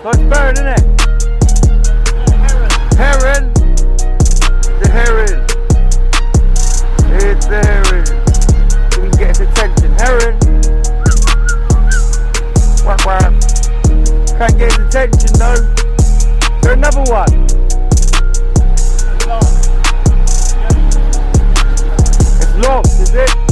Nice bird, isn't it? Heron. The heron. It's the heron. So we can get his attention. Heron. Quack quack. Can't get his attention though. Is there another one? It's locked, is it?